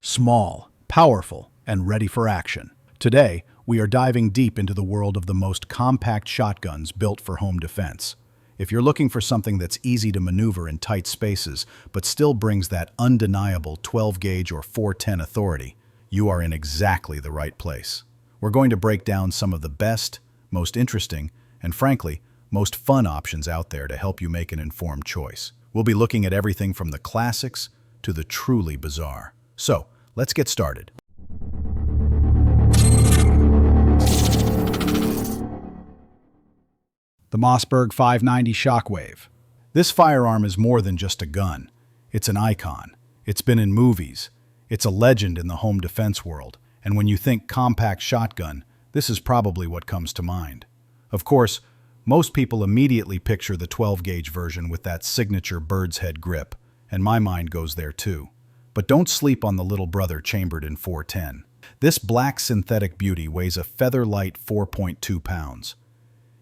small, powerful, and ready for action. Today, we are diving deep into the world of the most compact shotguns built for home defense. If you're looking for something that's easy to maneuver in tight spaces, but still brings that undeniable 12-gauge or 410 authority, you are in exactly the right place. We're going to break down some of the best, most interesting, and frankly, most fun options out there to help you make an informed choice. We'll be looking at everything from the classics to the truly bizarre. So, let's get started. The Mossberg 590 Shockwave. This firearm is more than just a gun. It's an icon. It's been in movies. It's a legend in the home defense world. And when you think compact shotgun, this is probably what comes to mind. Of course, most people immediately picture the 12-gauge version with that signature bird's head grip, and my mind goes there too. But don't sleep on the little brother chambered in 410. This black synthetic beauty weighs a feather-light 4.2 pounds.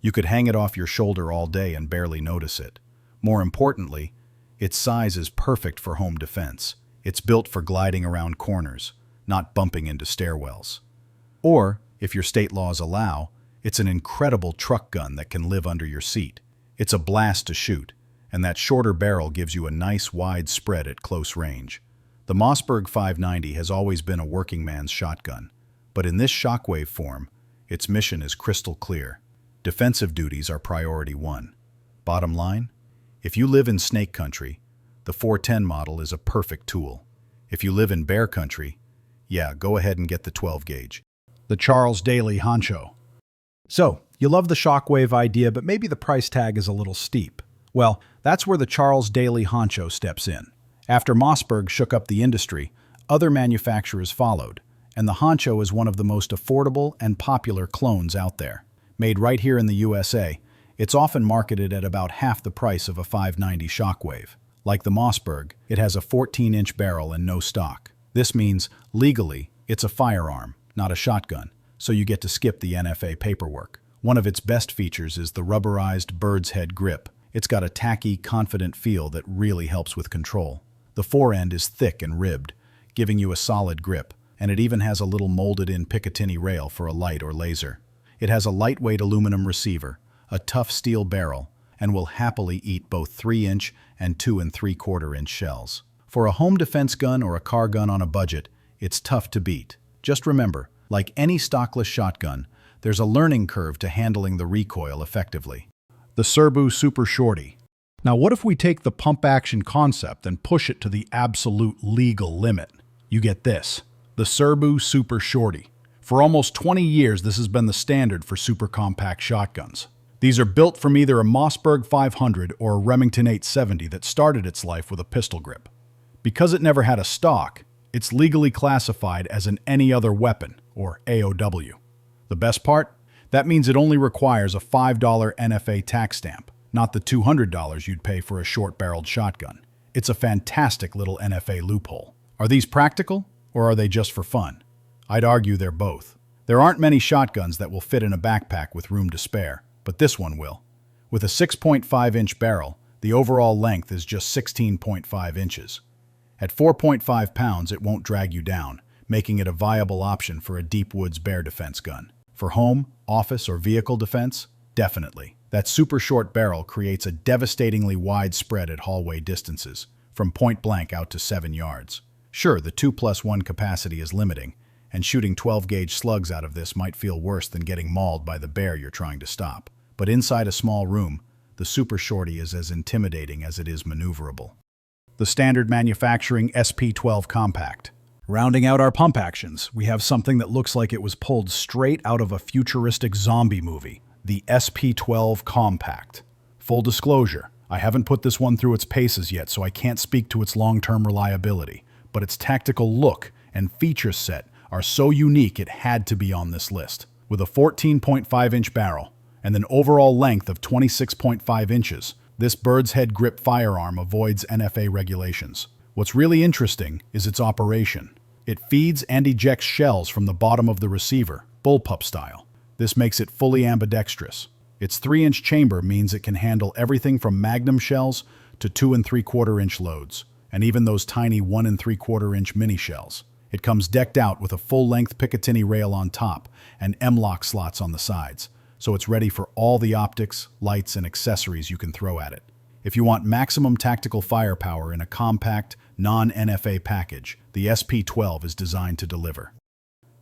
You could hang it off your shoulder all day and barely notice it. More importantly, its size is perfect for home defense. It's built for gliding around corners, not bumping into stairwells. Or, if your state laws allow, it's an incredible truck gun that can live under your seat. It's a blast to shoot, and that shorter barrel gives you a nice wide spread at close range. The Mossberg 590 has always been a working man's shotgun, but in this shockwave form, its mission is crystal clear. Defensive duties are priority one. Bottom line, if you live in snake country, the 410 model is a perfect tool. If you live in bear country, yeah, go ahead and get the 12-gauge. The Charles Daly Honcho. So, you love the shockwave idea, but maybe the price tag is a little steep. Well, that's where the Charles Daly Honcho steps in. After Mossberg shook up the industry, other manufacturers followed, and the Honcho is one of the most affordable and popular clones out there. Made right here in the USA, it's often marketed at about half the price of a 590 Shockwave. Like the Mossberg, it has a 14-inch barrel and no stock. This means, legally, it's a firearm, not a shotgun, so you get to skip the NFA paperwork. One of its best features is the rubberized bird's head grip. It's got a tacky, confident feel that really helps with control. The forend is thick and ribbed, giving you a solid grip, and it even has a little molded-in Picatinny rail for a light or laser. It has a lightweight aluminum receiver, a tough steel barrel, and will happily eat both 3-inch and 2 3/4-inch shells. For a home defense gun or a car gun on a budget, it's tough to beat. Just remember, like any stockless shotgun, there's a learning curve to handling the recoil effectively. The Serbu Super Shorty. Now what if we take the pump-action concept and push it to the absolute legal limit? You get this, the Serbu Super Shorty. For almost 20 years, this has been the standard for super compact shotguns. These are built from either a Mossberg 500 or a Remington 870 that started its life with a pistol grip. Because it never had a stock, it's legally classified as an any other weapon, or AOW. The best part? That means it only requires a $5 NFA tax stamp, not the $200 you'd pay for a short-barreled shotgun. It's a fantastic little NFA loophole. Are these practical, or are they just for fun? I'd argue they're both. There aren't many shotguns that will fit in a backpack with room to spare, but this one will. With a 6.5-inch barrel, the overall length is just 16.5 inches. At 4.5 pounds, it won't drag you down, making it a viable option for a deep woods bear defense gun. For home, office, or vehicle defense, definitely. That super short barrel creates a devastatingly wide spread at hallway distances, from point blank out to 7 yards. Sure, the 2+1 capacity is limiting, and shooting 12-gauge slugs out of this might feel worse than getting mauled by the bear you're trying to stop. But inside a small room, the Super Shorty is as intimidating as it is maneuverable. The standard manufacturing SP12 Compact. Rounding out our pump actions, we have something that looks like it was pulled straight out of a futuristic zombie movie, the SP12 Compact. Full disclosure, I haven't put this one through its paces yet, so I can't speak to its long-term reliability, but its tactical look and feature set are so unique it had to be on this list. With a 14.5-inch barrel and an overall length of 26.5 inches, this bird's head grip firearm avoids NFA regulations. What's really interesting is its operation. It feeds and ejects shells from the bottom of the receiver, bullpup style. This makes it fully ambidextrous. Its 3-inch chamber means it can handle everything from magnum shells to 2 3/4-inch loads, and even those tiny 1 3/4-inch mini shells. It comes decked out with a full-length Picatinny rail on top and M-lock slots on the sides, so it's ready for all the optics, lights, and accessories you can throw at it. If you want maximum tactical firepower in a compact, non-NFA package, the SP12 is designed to deliver.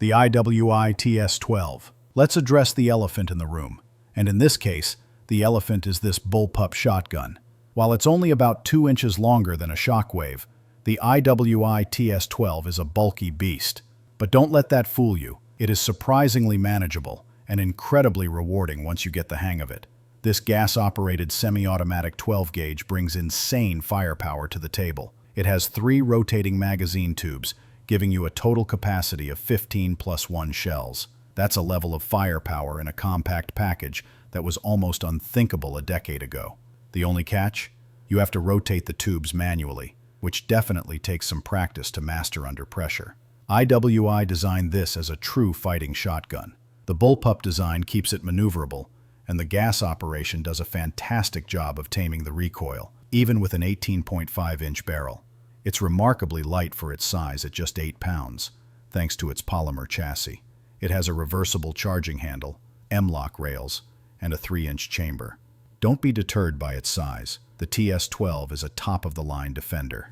The IWI TS12. Let's address the elephant in the room. And in this case, the elephant is this bullpup shotgun. While it's only about 2 inches longer than a Shockwave, the IWI TS12 is a bulky beast. But don't let that fool you. It is surprisingly manageable and incredibly rewarding once you get the hang of it. This gas-operated semi-automatic 12-gauge brings insane firepower to the table. It has 3 rotating magazine tubes, giving you a total capacity of 15 plus 1 shells. That's a level of firepower in a compact package that was almost unthinkable a decade ago. The only catch? You have to rotate the tubes manually, which definitely takes some practice to master under pressure. IWI designed this as a true fighting shotgun. The bullpup design keeps it maneuverable, and the gas operation does a fantastic job of taming the recoil, even with an 18.5-inch barrel. It's remarkably light for its size at just 8 pounds, thanks to its polymer chassis. It has a reversible charging handle, M-lock rails, and a 3-inch chamber. Don't be deterred by its size. The TS12 is a top-of-the-line defender.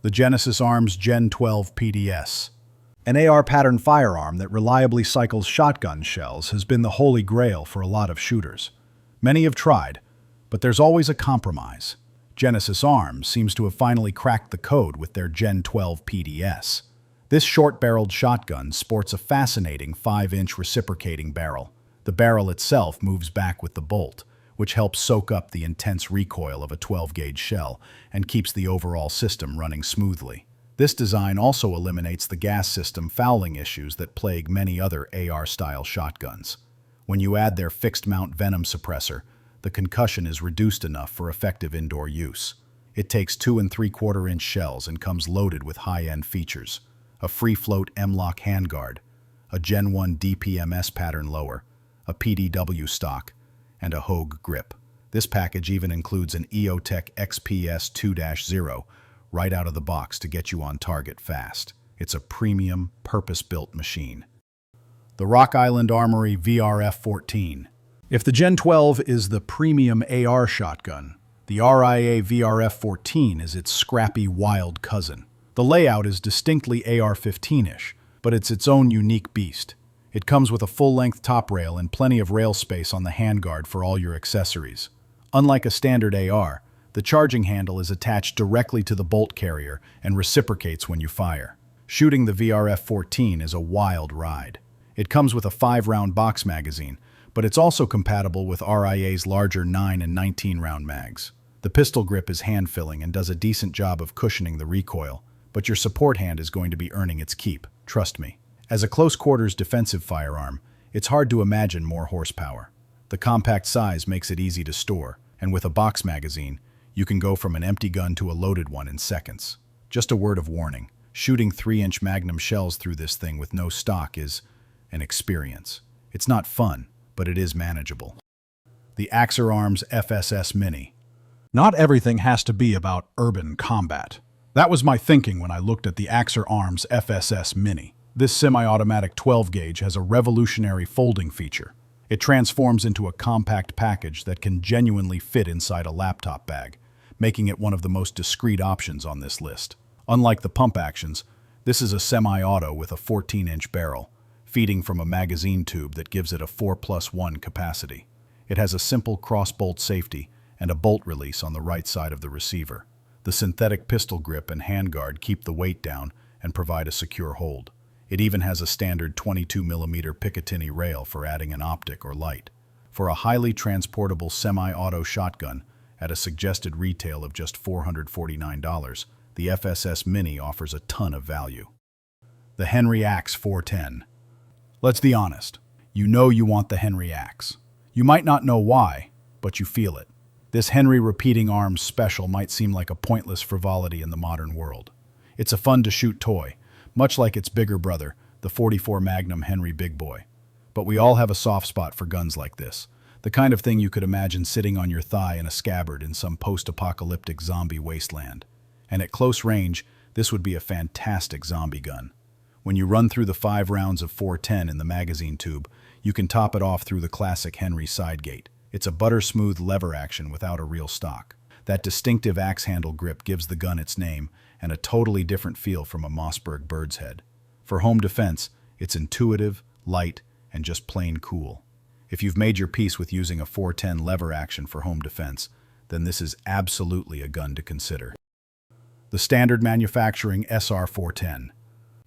The Genesis Arms Gen 12 PDS. An AR pattern firearm that reliably cycles shotgun shells has been the holy grail for a lot of shooters. Many have tried, but there's always a compromise. Genesis Arms seems to have finally cracked the code with their Gen 12 PDS. This short-barreled shotgun sports a fascinating 5-inch reciprocating barrel. The barrel itself moves back with the bolt, which helps soak up the intense recoil of a 12-gauge shell and keeps the overall system running smoothly. This design also eliminates the gas system fouling issues that plague many other AR-style shotguns. When you add their fixed-mount venom suppressor, the concussion is reduced enough for effective indoor use. It takes 2 3/4-inch shells and comes loaded with high-end features: a free-float M-lock handguard, a Gen 1 DPMS pattern lower, a PDW stock, and a Hogue grip. This package even includes an EOTech XPS 2-0 right out of the box to get you on target fast. It's a premium, purpose-built machine. The Rock Island Armory VRF-14. If the Gen 12 is the premium AR shotgun, the RIA VRF-14 is its scrappy, wild cousin. The layout is distinctly AR-15-ish, but it's its own unique beast. It comes with a full-length top rail and plenty of rail space on the handguard for all your accessories. Unlike a standard AR, the charging handle is attached directly to the bolt carrier and reciprocates when you fire. Shooting the VRF-14 is a wild ride. It comes with a 5-round box magazine, but it's also compatible with RIA's larger 9 and 19-round mags. The pistol grip is hand-filling and does a decent job of cushioning the recoil, but your support hand is going to be earning its keep, trust me. As a close-quarters defensive firearm, it's hard to imagine more horsepower. The compact size makes it easy to store, and with a box magazine, you can go from an empty gun to a loaded one in seconds. Just a word of warning, shooting 3-inch Magnum shells through this thing with no stock is an experience. It's not fun, but it is manageable. The Axer Arms FSS Mini. Not everything has to be about urban combat. That was my thinking when I looked at the Axer Arms FSS Mini. This semi-automatic 12-gauge has a revolutionary folding feature. It transforms into a compact package that can genuinely fit inside a laptop bag, making it one of the most discreet options on this list. Unlike the pump actions, this is a semi-auto with a 14-inch barrel, feeding from a magazine tube that gives it a 4+1 capacity. It has a simple cross-bolt safety and a bolt release on the right side of the receiver. The synthetic pistol grip and handguard keep the weight down and provide a secure hold. It even has a standard 22mm Picatinny rail for adding an optic or light. For a highly transportable semi-auto shotgun at a suggested retail of just $449, the FSS Mini offers a ton of value. The Henry Axe 410. Let's be honest, you know you want the Henry Axe. You might not know why, but you feel it. This Henry repeating arms special might seem like a pointless frivolity in the modern world. It's a fun-to-shoot toy, much like its bigger brother, the .44 Magnum Henry Big Boy. But we all have a soft spot for guns like this, the kind of thing you could imagine sitting on your thigh in a scabbard in some post-apocalyptic zombie wasteland. And at close range, this would be a fantastic zombie gun. When you run through the 5 rounds of 410 in the magazine tube, you can top it off through the classic Henry side gate. It's a butter-smooth lever action without a real stock. That distinctive axe handle grip gives the gun its name and a totally different feel from a Mossberg bird's head. For home defense, it's intuitive, light, and just plain cool. If you've made your peace with using a 410 lever action for home defense, then this is absolutely a gun to consider. The standard manufacturing SR410.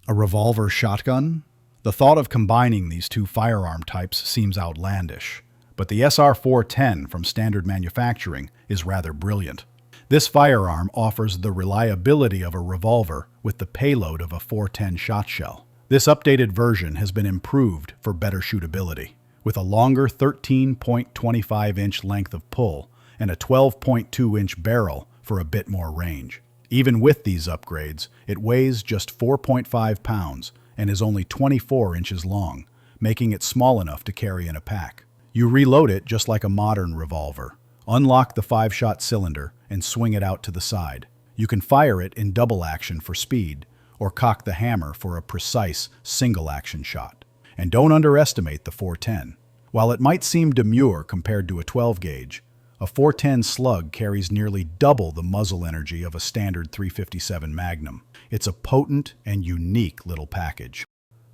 A revolver shotgun? The thought of combining these two firearm types seems outlandish, but the SR410 from standard manufacturing is rather brilliant. This firearm offers the reliability of a revolver with the payload of a 410 shot shell. This updated version has been improved for better shootability, with a longer 13.25-inch length of pull and a 12.2-inch barrel for a bit more range. Even with these upgrades, it weighs just 4.5 pounds and is only 24 inches long, making it small enough to carry in a pack. You reload it just like a modern revolver. Unlock the 5-shot cylinder and swing it out to the side. You can fire it in double action for speed, or cock the hammer for a precise single action shot. And don't underestimate the 410. While it might seem demure compared to a 12 gauge, a 410 slug carries nearly double the muzzle energy of a standard .357 Magnum. It's a potent and unique little package.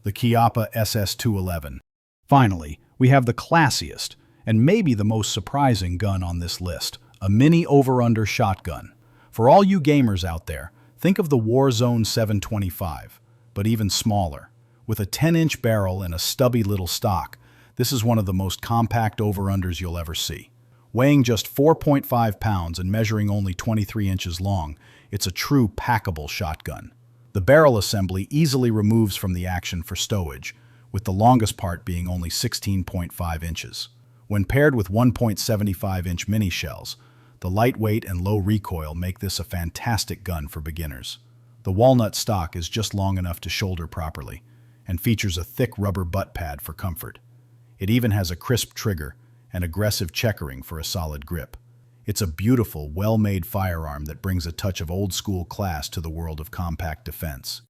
The Chiappa SS211. Finally, we have the classiest and maybe the most surprising gun on this list, a mini over-under shotgun. For all you gamers out there, think of the Warzone 725, but even smaller. With a 10-inch barrel and a stubby little stock, this is one of the most compact over-unders you'll ever see. Weighing just 4.5 pounds and measuring only 23 inches long, it's a true packable shotgun. The barrel assembly easily removes from the action for stowage, with the longest part being only 16.5 inches. When paired with 1.75-inch mini shells, the lightweight and low recoil make this a fantastic gun for beginners. The walnut stock is just long enough to shoulder properly, and features a thick rubber butt pad for comfort. It even has a crisp trigger and aggressive checkering for a solid grip. It's a beautiful, well-made firearm that brings a touch of old-school class to the world of compact defense.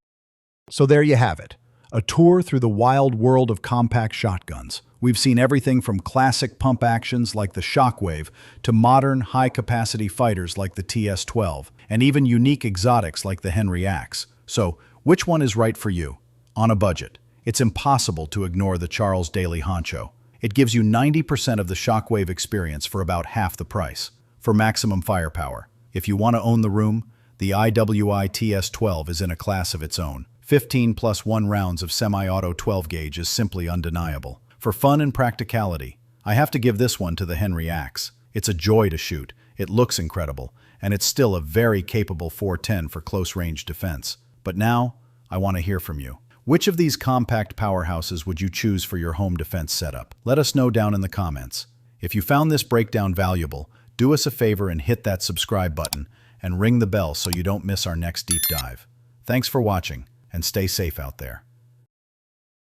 So there you have it, a tour through the wild world of compact shotguns. We've seen everything from classic pump actions like the Shockwave to modern, high-capacity fighters like the TS-12, and even unique exotics like the Henry Axe. So, which one is right for you? On a budget, it's impossible to ignore the Charles Daly Honcho. It gives you 90% of the Shockwave experience for about half the price. For maximum firepower, if you want to own the room, the IWI TS-12 is in a class of its own. 15+1 rounds of semi-auto 12 gauge is simply undeniable. For fun and practicality, I have to give this one to the Henry Axe. It's a joy to shoot, it looks incredible, and it's still a very capable 410 for close-range defense. But now, I want to hear from you. Which of these compact powerhouses would you choose for your home defense setup? Let us know down in the comments. If you found this breakdown valuable, do us a favor and hit that subscribe button and ring the bell so you don't miss our next deep dive. Thanks for watching, and stay safe out there.